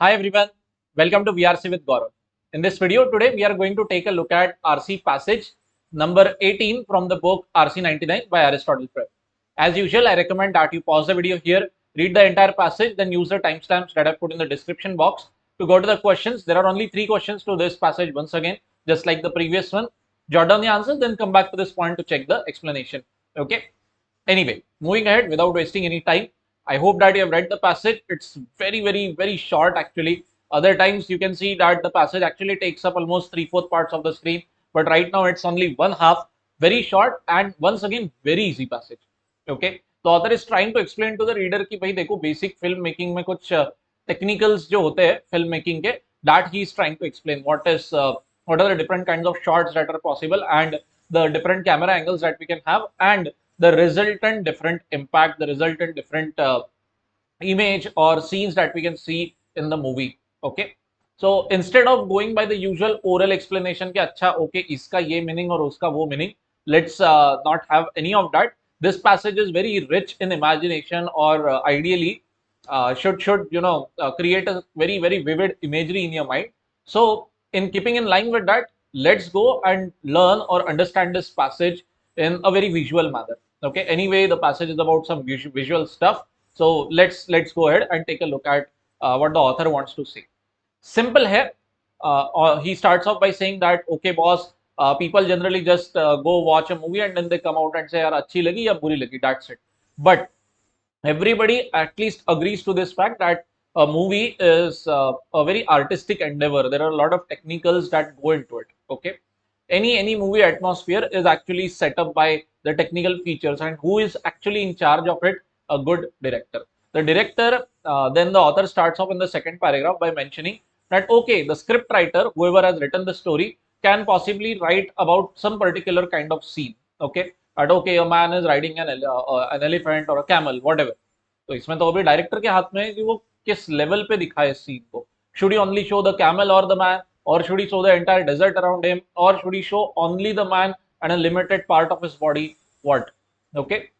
Hi everyone, welcome to VRC with Gaurav. In this video today, we are going to take a look at RC passage number 18 from the book RC 99 by Aristotle Prep. As usual, I recommend that you pause the video here, read the entire passage, then use the timestamps that I put in the description box to go to the questions. There are only 3 questions to this passage once again, just like the previous one. Jot down the answers, then come back to this point to check the explanation. Okay. Anyway, moving ahead without wasting any time, I hope that you have read the passage. It's very short actually. Other times you can see that the passage actually takes up almost 3/4 parts of the screen, but right now it's only one half, very short and once again very easy passage. Okay, the author is trying to explain to the reader कि भाई देखो basic film making में कुछ technicals जो होते हैं film making के, that he is trying to explain what are the different kinds of shots that are possible and the different camera angles that we can have and the resultant different impact, the resultant different image or scenes that we can see in the movie. Okay, so instead of going by the usual oral explanation कि अच्छा okay इसका ये meaning और उसका वो meaning, let's not have any of that. This passage is very rich in imagination or ideally should create a very vivid imagery in your mind. So in keeping in line with that, let's go and learn or understand this passage in a very visual manner. Okay, anyway the passage is about some visual stuff, so let's go ahead and take a look at what the author wants to say. Simple hai. He starts off by saying that okay boss, people generally just go watch a movie and then they come out and say yaar achhi lagi ya buri lagi, that's it. But everybody at least agrees to this fact that a movie is a very artistic endeavor. There are a lot of technicals that go into it. Okay, any movie atmosphere is actually set up by the technical features, and who is actually in charge of it? A good director. The director, then the author starts off in the second paragraph by mentioning that okay, the script writer, whoever has written the story, can possibly write about some particular kind of scene. Okay, that okay, a man is riding an elephant or a camel, whatever. तो इसमें तो अभी director के हाथ में है कि वो किस लेवल पे दिखाए सीन को. Should he only show the camel or the man, or should he show the entire desert around him, or should he show only the man and a limited part of his body? What? Okay,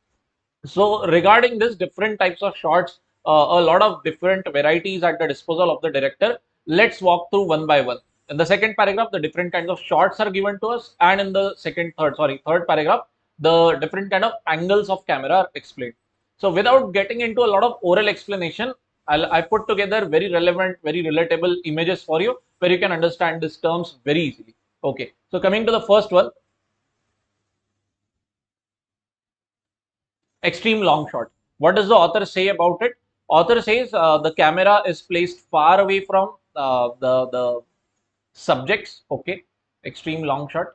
so regarding this different types of shots, a lot of different varieties at the disposal of the director. Let's walk through one by one. In the second paragraph, the different kinds of shots are given to us, and in the third paragraph, the different kind of angles of camera are explained. So without getting into a lot of oral explanation, I put together very relevant, very relatable images for you where you can understand these terms very easily. Okay, so coming to the first one, extreme long shot. What does the author say about it? Author says the camera is placed far away from the subjects. Okay, extreme long shot.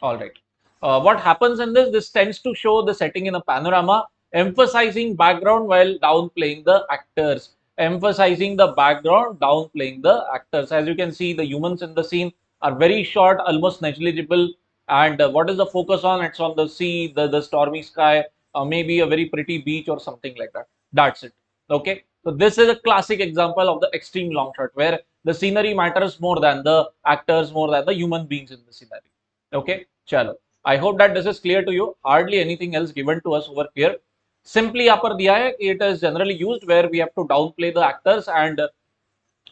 All right. What happens in this? This tends to show the setting in a panorama, emphasizing background while downplaying the actors. Emphasizing the background, downplaying the actors. As you can see, the humans in the scene are very short, almost negligible. And what is the focus on? It's on the sea, the stormy sky, maybe a very pretty beach or something like that. That's it. Okay. So this is a classic example of the extreme long shot where the scenery matters more than the actors, more than the human beings in the scenery. Okay, chalo. I hope that this is clear to you. Hardly anything else given to us over here. Simply यहाँ पर दिया है it is generally used where we have to downplay the actors and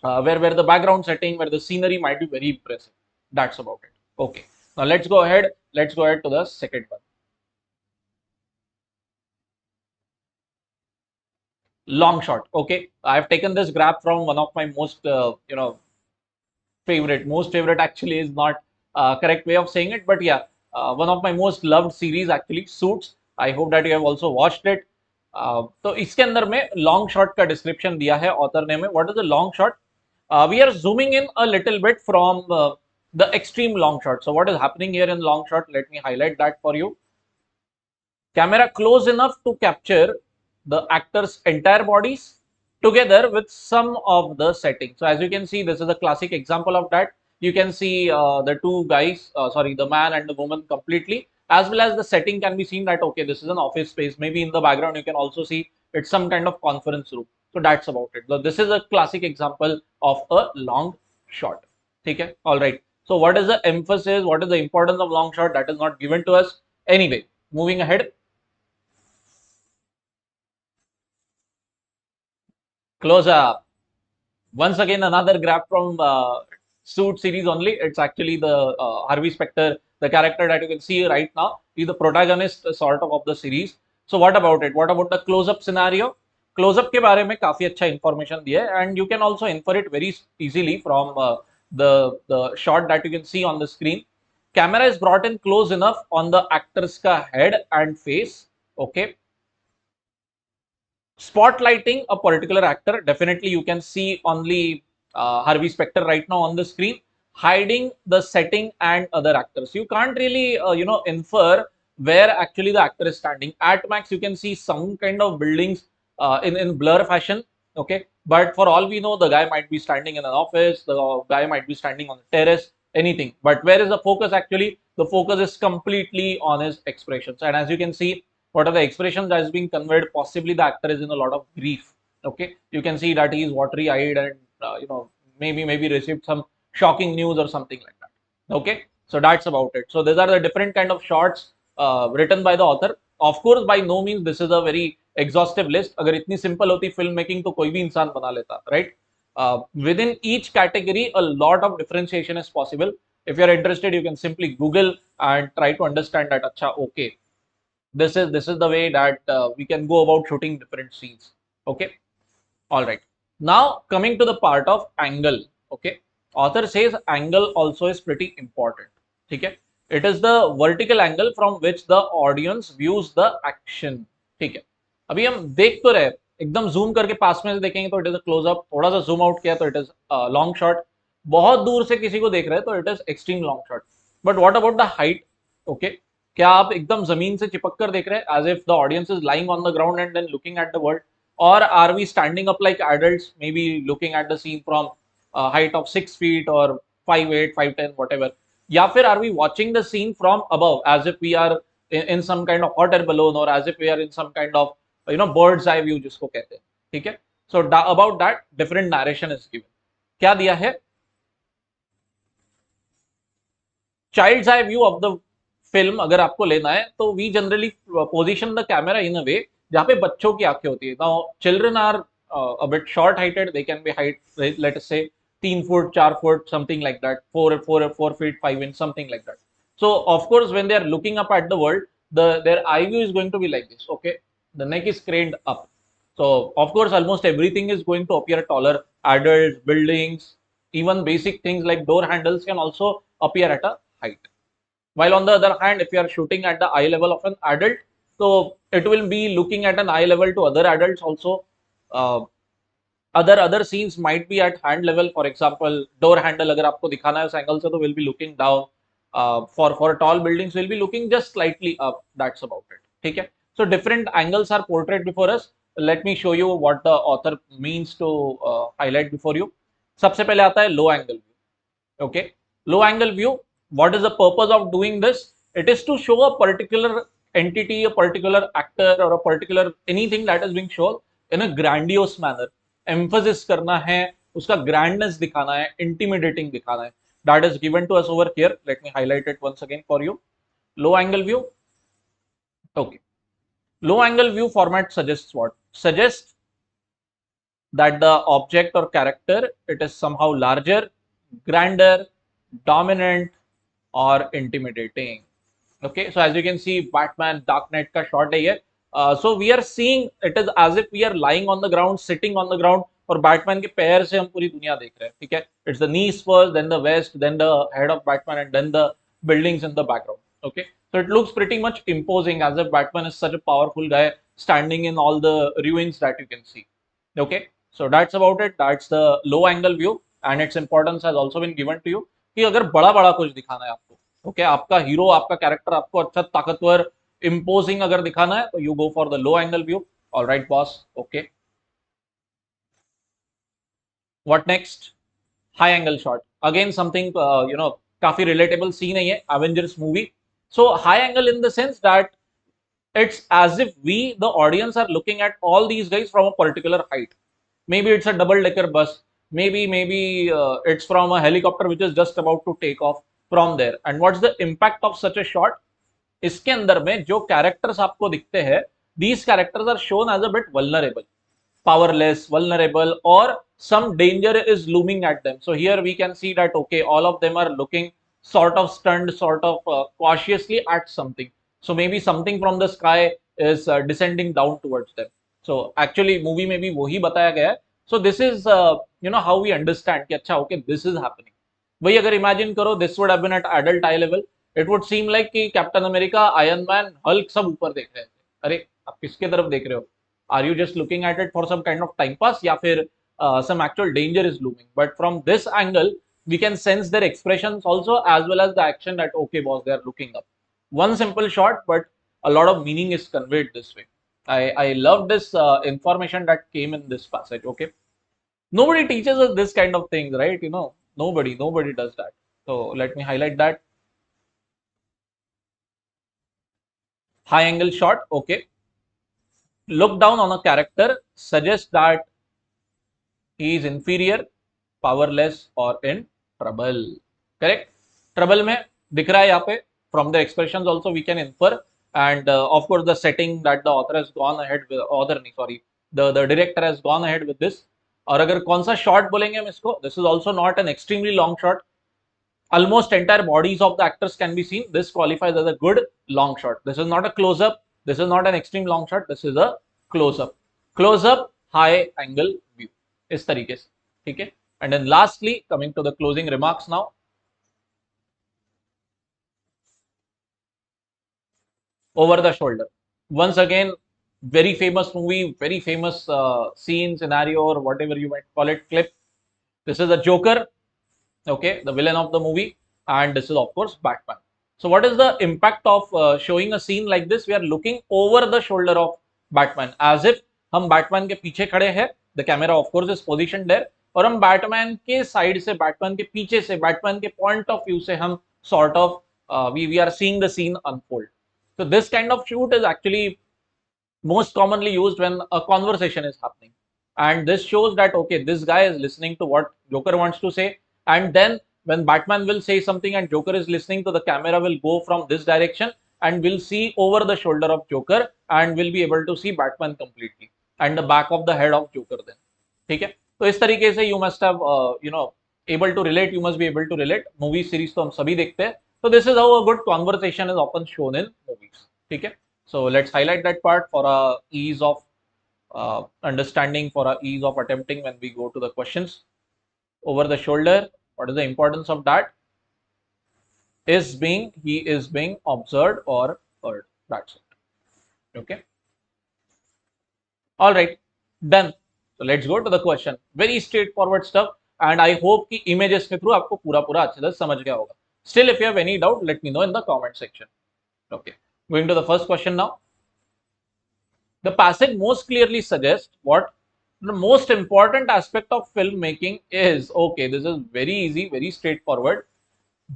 where the background setting, where the scenery might be very impressive. That's about it. Okay. Now let's go ahead. Let's go ahead to the second one. Long shot. Okay, I have taken this graph from one of my most most favorite actually is not correct way of saying it, but yeah, one of my most loved series actually, Suits. I hope that you have also watched it. तो इसके अंदर में long shot का description दिया है author ने में. What is the long shot? We are zooming in a little bit from the extreme long shot. So what is happening here in long shot? Let me highlight that for you. Camera close enough to capture the actors' entire bodies together with some of the settings. So as you can see, this is a classic example of that. You can see the two guys, the man and the woman completely, as well as the setting can be seen that, okay, this is an office space. Maybe in the background, you can also see it's some kind of conference room. So that's about it. So this is a classic example of a long shot. Okay, all right. So what is the emphasis? What is the importance of long shot? That is not given to us. Anyway, moving ahead. Close up. Once again, another grab from Suit series only. It's actually the Harvey Specter, the character that you can see right now. He's the protagonist of the series. So what about it? What about the close-up scenario? Close-up के बारे में काफी अच्छा information दिया है, and you can also infer it very easily from the shot that you can see on the screen. Camera is brought in close enough on the actor's का head and face. Okay, spotlighting a particular actor. Definitely, you can see only Harvey Specter right now on the screen, hiding the setting and other actors. You can't really, infer where actually the actor is standing. At max, you can see some kind of buildings in blur fashion. Okay, but for all we know, the guy might be standing in an office, the guy might be standing on the terrace, anything. But where is the focus actually? The focus is completely on his expressions. And as you can see, what are the expressions that is being conveyed? Possibly the actor is in a lot of grief. Okay, you can see that he is watery eyed and maybe received some shocking news or something like that. Okay, so that's about it. So these are the different kind of shots written by the author. Of course, by no means this is a very exhaustive list. अगर इतनी simple होती film making तो कोई भी इंसान बना लेता, right? Within each category, a lot of differentiation is possible. If you are interested, you can simply Google and try to understand that. Acha, okay, this is the way that we can go about shooting different scenes. Okay, all right. Now coming to the part of angle. Okay, author says angle also is pretty important. Okay, it is the vertical angle from which the audience views the action. ठीक है, अभी हम देख तो रहे, एकदम zoom करके पास में से देखेंगे तो इट इज अ क्लोजअप, थोड़ा सा जूम आउट किया तो इट इज लॉन्ग शॉट, बहुत दूर से किसी को देख रहे हैं तो it is extreme long shot. But what about the height? Okay, क्या आप एकदम जमीन से चिपक कर देख रहे हैं as if the audience is lying on the ground and then looking at the world, or are we standing up like adults, maybe looking at the scene from a height of 6 feet or 5'8", 5'10", whatever? या फिर are we watching the scene from above as if we are in some kind of hot air balloon or as if we are in some kind of bird's eye view जिसको कहते हैं. ठीक है, so about that different narration is given. क्या दिया है? Child's eye view of the film अगर आपको लेना है तो we generally position the camera in a way जहाँ पे बच्चों की आंखें होती है. Now children are a bit short heighted, they can be height, let us say 3 foot 4 foot something like that, 4 feet 5 inch something like that. So of course when they are looking up at the world, their eye view is going to be like this. Okay, the neck is craned up, so of course almost everything is going to appear taller. Adults, buildings, even basic things like door handles can also appear at a height. While on the other hand, if you are shooting at the eye level of an adult, so it will be looking at an eye level to other adults also. Other scenes might be at hand level. For example, door handle अगर आपको दिखाना है उस angle से तो will be looking down. For tall buildings will be looking just slightly up. That's about it. ठीक है. So different angles are portrayed before us. Let me show you what the author means to highlight before you. सबसे पहले आता है low angle view. Okay, low angle view. What is the purpose of doing this? It is to show a particular entity, a particular actor or a particular anything that is being shown in a grandiose manner. Emphasis करना है, उसका grandness दिखाना है, intimidating दिखाना है. That is given to us over here. Let me highlight it once again for you. Low angle view. Okay, low angle view format suggests what? Suggests that the object or character, it is somehow larger, grander, dominant or intimidating. Okay, so as you can see, Batman Dark Knight का shot है ये. So we are seeing it is as if we are lying on the ground, sitting on the ground, और Batman के पैर से हम पूरी दुनिया देख रहे हैं. ठीक है, it's the knees first, then the vest, then the head of Batman, and then the buildings in the background. Okay, so it looks pretty much imposing as if Batman is such a powerful guy standing in all the ruins that you can see. Okay, so that's about it. That's the low angle view, and its importance has also been given to you कि अगर बड़ा बड़ा कुछ दिखाना है आपको, okay, आपका hero, आपका कैरेक्टर आपको अच्छा ताकतवर imposing अगर दिखाना है तो you go for the low angle view. All right boss. Okay, what next? High angle shot, again something काफी relatable scene है ये, Avengers movie. So high angle in the sense that it's as if we, the audience, are looking at all these guys from a particular height. Maybe it's a double decker bus, maybe it's from a helicopter which is just about to take off from there. And what's the impact of such a shot? इसके अंदर में जो characters आपको दिखते हैं, these characters are shown as a bit vulnerable. powerless, vulnerable, or some danger is looming at them. So here we can see that, okay, all of them are looking sort of stunned, sort of cautiously at something. So maybe something from the sky is descending down towards them. So actually movie में भी वही बताया गया है. So this is how we understand कि अच्छा, okay, this is happening. वही अगर इमेजिन करो, this would have been at adult eye level, it would seem like कि Captain America, Iron Man, Hulk सब ऊपर देख रहे थे. अरे आप किसके तरफ देख रहे हो? Are you just looking at it for some kind of time pass, या फिर some actual danger is looming? But from this angle we can sense their expressions also, as well as the action that, okay boss, they are looking up. One simple shot, but a lot of meaning is conveyed this way. I love this information that came in this passage. Okay, nobody teaches us this kind of things, right? Nobody does that. So let me highlight that. High angle shot. Okay, look down on a character, suggest that he is inferior, powerless, or in trouble. Correct? Trouble में दिख रहा है यहाँ पे. From the expressions also we can infer, and of course the setting that the author has gone ahead with, the director has gone ahead with this. और अगर कौन सा shot बोलेंगे हम इसको, this is also not an extremely long shot. Almost entire bodies of the actors can be seen. This qualifies as a good long shot. This is not a close up. This is not an extreme long shot. This is a close up. Close up, high angle view. इस तरीके से, ठीक है. And then lastly, coming to the closing remarks now. Over the shoulder. Once again, very famous movie, very famous scene, scenario, or whatever you might call it, clip. This is a Joker, okay, the villain of the movie, and this is of course Batman. So what is the impact of showing a scene like this? We are looking over the shoulder of Batman, as if हम Batman के पीछे खड़े हैं. The camera of course is positioned there, और हम Batman के side से, Batman के पीछे से, Batman के point of view से हम sort of we are seeing the scene unfold. So this kind of shoot is actually most commonly used when a conversation is happening, and this shows that, okay, this guy is listening to what Joker wants to say, and then when Batman will say something and Joker is listening to, the camera will go from this direction and will see over the shoulder of Joker and will be able to see Batman completely and the back of the head of Joker then. ठीक है, तो इस तरीके से you must have able to relate, you must be able to relate. Movie series तो हम सभी देखते हैं. So this is how a good conversation is often shown in movies. ठीक है, so let's highlight that part for a ease of understanding, for a ease of attempting when we go to the questions. Over the shoulder, what is the importance of that? He is being observed or heard. That's it. Okay. All right, done. So let's go to the question. Very straightforward stuff, and I hope कि images के through आपको पूरा अच्छे से समझ गया होगा. Still, if you have any doubt, let me know in the comment section. Okay, going to the first question now. The passage most clearly suggests what the most important aspect of filmmaking is. Okay, this is very easy, very straightforward.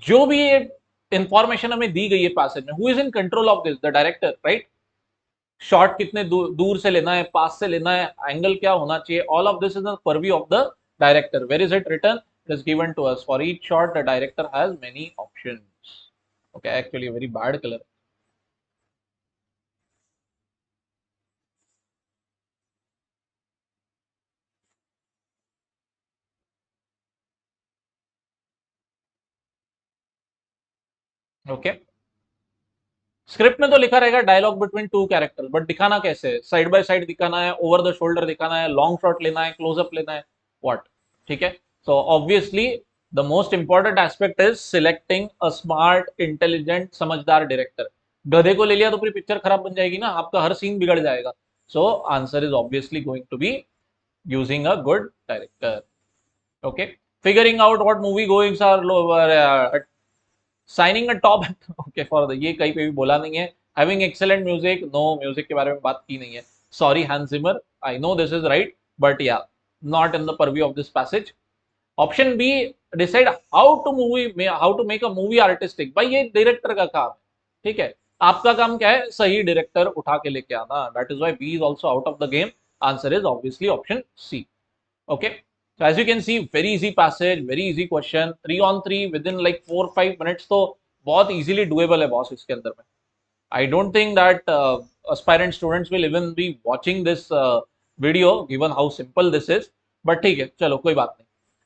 जो भी ये information हमें दी गई है passage में, who is in control of this? The director, right? Shot कितने दूर से लेना है, पास से लेना है, एंगल क्या होना चाहिए, all of this is the purview of the director. Where is it written? It is given to us. For each shot, the director has many options. Okay, actually a very bad color. Okay, script में तो लिखा रहेगा dialogue between two characters, but दिखाना कैसे है? Side by side दिखाना है, over the shoulder दिखाना है, लॉन्ग शॉट लेना है, क्लोजअप लेना है, व्हाट? ठीक है, so obviously the most important aspect is selecting a smart, intelligent, समझदार डायरेक्टर. गधे को ले लिया तो पूरी पिक्चर खराब बन जाएगी ना, आपका हर सीन बिगड़ जाएगा. So answer is obviously going to be using a good director. Okay, figuring out what movie goings are, signing a top. Okay, for the, ये कहीं पे भी बोला नहीं है. Having excellent music, no, music के बारे में बात की नहीं है. Sorry Hans Zimmer, I know this is right, but yeah not in the purview of this passage. Option b, decide how to make a movie artistic. भाई ये director का काम है, ठीक है. आपका काम क्या है? सही डायरेक्टर उठा के लेके आना. That is why B is also out of the game. Answer is obviously option C. Okay, so as you can see, very easy passage, very easy question. 3 on 3 within like 4-5 minutes तो बहुत easily doable है boss इसके अंदर में. I don't think that aspirant students will even be watching this video given how simple this is, but ठीक है, चलो कोई बात नहीं.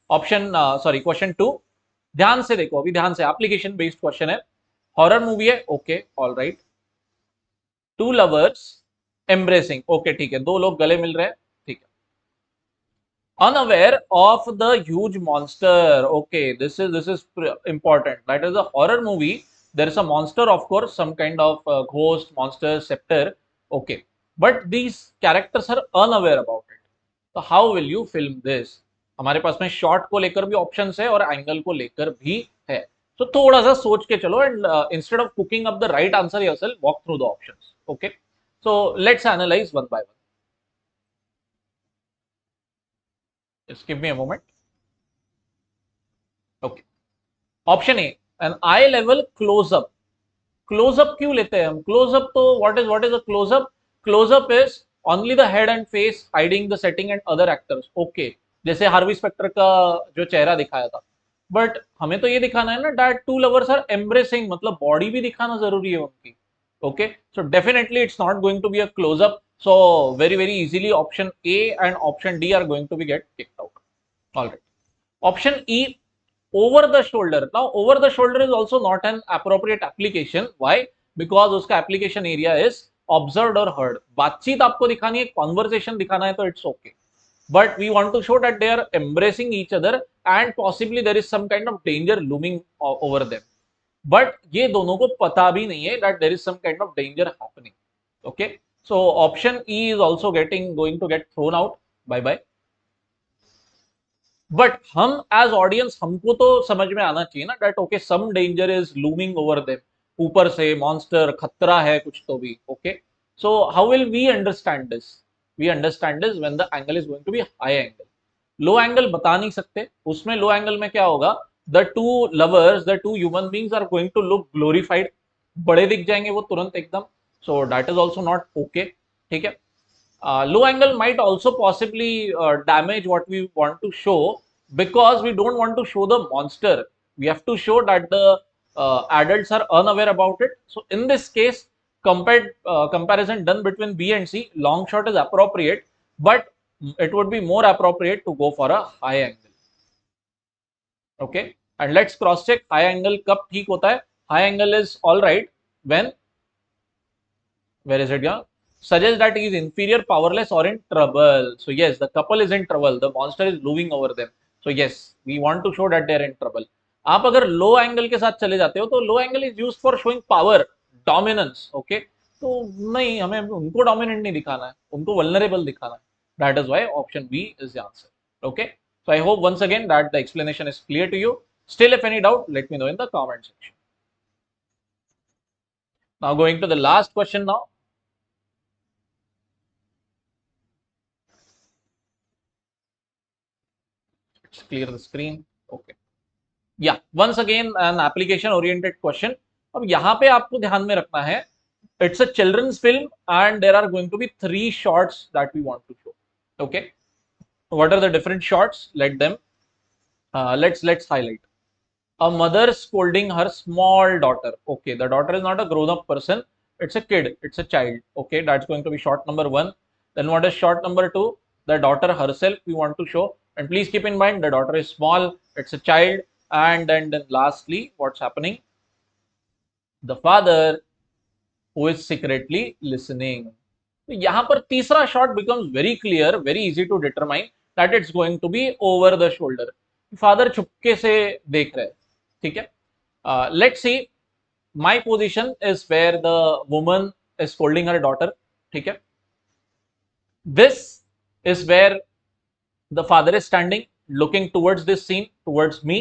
ऑप्शन सॉरी क्वेश्चन 2, ध्यान से देखो, अभी ध्यान से, एप्लीकेशन बेस्ड क्वेश्चन है, हॉरर मूवी है, okay all right. Two lovers embracing, okay ठीक है, दो लोग गले मिल रहे हैं, ठीक है. Unaware of the huge monster, okay, this is important. That is a horror movie. There is a monster, of course, some kind of ghost monster scepter, okay, but these characters are unaware about it. So how will you film this? हमारे पास में shot को लेकर भी options है और angle को लेकर भी है, तो थोड़ा सा सोच के चलो, and instead of cooking up the right answer yourself, walk through the options. Okay, so let's analyse one by one. Just give me a moment. Okay. Option A, an eye level close up. Close up क्यों लेते हैं हम? Close up तो what is a close up? Close up is only the head and face hiding the setting and other actors. Okay. जैसे Harvey Specter का जो चेहरा दिखाया था. बट हमें तो ये दिखाना है ना that two lovers are embracing, मतलब बॉडी भी दिखाना जरूरी है उनकी. Okay. So definitely it's not going to be a close up. So very easily option A and option D are going to be get kicked out. All right. Option E, over the shoulder. Now over the shoulder is also not an appropriate application. Why? Because उसका application area is observed or heard. बातचीत आपको दिखानी है, conversation दिखाना है, तो it's okay. But we want to show that they are embracing each other and possibly there is some kind of danger looming over them. But ये दोनों को पता भी नहीं है that there is some kind of danger happening. Okay. So option E is also going to get thrown out. Bye bye. But हम as audience, हमको तो समझ में आना चाहिए ना that okay some danger is looming over them, ऊपर से मॉन्स्टर, खतरा है कुछ तो भी. Okay, so how will we understand this? We understand this when the angle is going to be high angle. Low angle बता नहीं सकते, उसमें लो एंगल में क्या होगा, the two lovers, the two human beings are going to look glorified, बड़े दिख जाएंगे वो तुरंत एकदम. So that is also not okay. ठीक है. Low angle might also possibly damage what we want to show, because we don't want to show the monster. We have to show that the adults are unaware about it. So in this case, comparison done between B and C, long shot is appropriate, but it would be more appropriate to go for a high angle. Okay, and let's cross check high angle कब ठीक होता है. High angle is all right when, where is it? Yeah, suggests that he is inferior, powerless, or in trouble. So yes, the couple is in trouble. The monster is looming over them. So yes, we want to show that they are in trouble. आप अगर लो angle के साथ चले जाते हो तो low angle is used for showing power, dominance. Okay, तो नहीं, हमें उनको डोमिनेंट नहीं दिखाना है, उनको वल्नरेबल दिखाना है. That is why option B is the answer. Okay, so I hope once again that the explanation is clear to you. Still, if any doubt, let me know in the comment section. Now going to the last question now. Let's clear the screen. Okay. Yeah, once again an application oriented question. अब यहाँ पे आपको ध्यान में रखना है, it's a children's film and there are going to be 3 shots that we want to show. Okay, what are the different shots? Let them let's highlight. A mother scolding her small daughter. Okay, the daughter is not a grown up person, it's a kid, it's a child. Okay, that's going to be shot number 1. Then what is shot number 2? The daughter herself we want to show, and please keep in mind the daughter is small, it's a child. And then lastly, what's happening? The father who is secretly listening. तो यहाँ पर तीसरा shot becomes very clear, very easy to determine that it's going to be over the shoulder. Father चुपके से देख रहे हैं. ठीक है. Let's see. My position is where the woman is scolding her daughter. ठीक है. This is where the father is standing, looking towards this scene, towards me,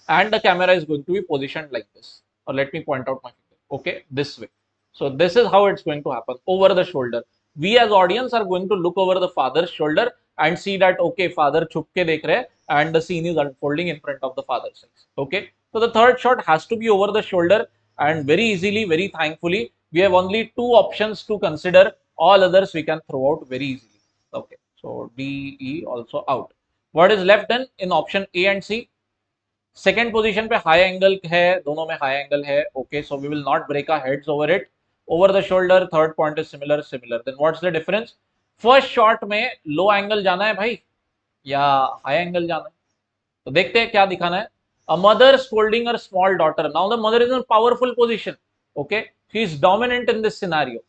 and the camera is going to be positioned like this. Or let me point out my finger. Okay, this way. So this is how it's going to happen, over the shoulder. We as audience are going to look over the father's shoulder and see that okay, father छुप के देख रहे हैं and the scene is unfolding in front of the father's eyes. Okay, so the third shot has to be over the shoulder, and very easily, very thankfully, we have only 2 options to consider. All others we can throw out very easily. Okay, so D, E also out. What is left then in option A and C? Second position पे high angle है, दोनों में high angle है. Okay, so we will not break our heads over it. Over the shoulder, third point is similar. Then what's the difference? First shot में low angle जाना है भाई या हाई एंगल जाना है? तो देखते हैं क्या दिखाना है. A mother scolding her small daughter. Now the mother is in a powerful position. Okay, she is dominant in this scenario.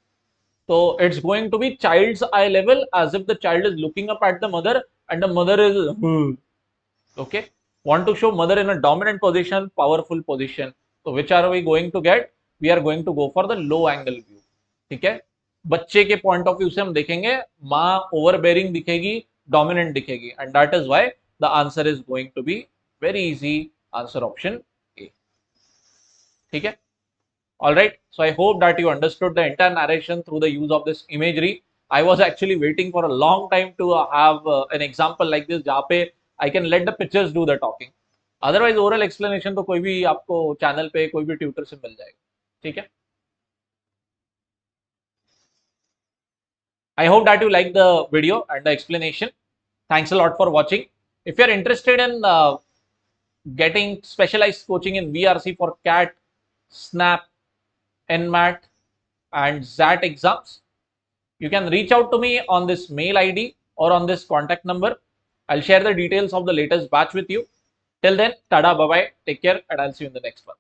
So it's going to be child's eye level, as if the child is looking up at the mother and the mother is okay. Want to show mother in a dominant position, powerful position. So which are we going to get? We are going to go for the low angle view. ठीक है. बच्चे के point of view से हम देखेंगे, माँ overbearing दिखेगी, dominant दिखेगी, and that is why the answer is going to be very easy. Answer option A. ठीक है. All right. So I hope that you understood the entire narration through the use of this imagery. I was actually waiting for a long time to have an example like this, जहाँ पे I can let the pictures do the talking. Otherwise, oral explanation तो कोई भी आपको channel पे कोई भी tutor से मिल जाएगा. ठीक है. I hope that you like the video and the explanation. Thanks a lot for watching. If you are interested in getting specialized coaching in VRC for CAT, SNAP, NMAT, and ZAT exams, you can reach out to me on this mail ID or on this contact number. I'll share the details of the latest batch with you. Till then, tada, bye bye, take care, and I'll see you in the next one.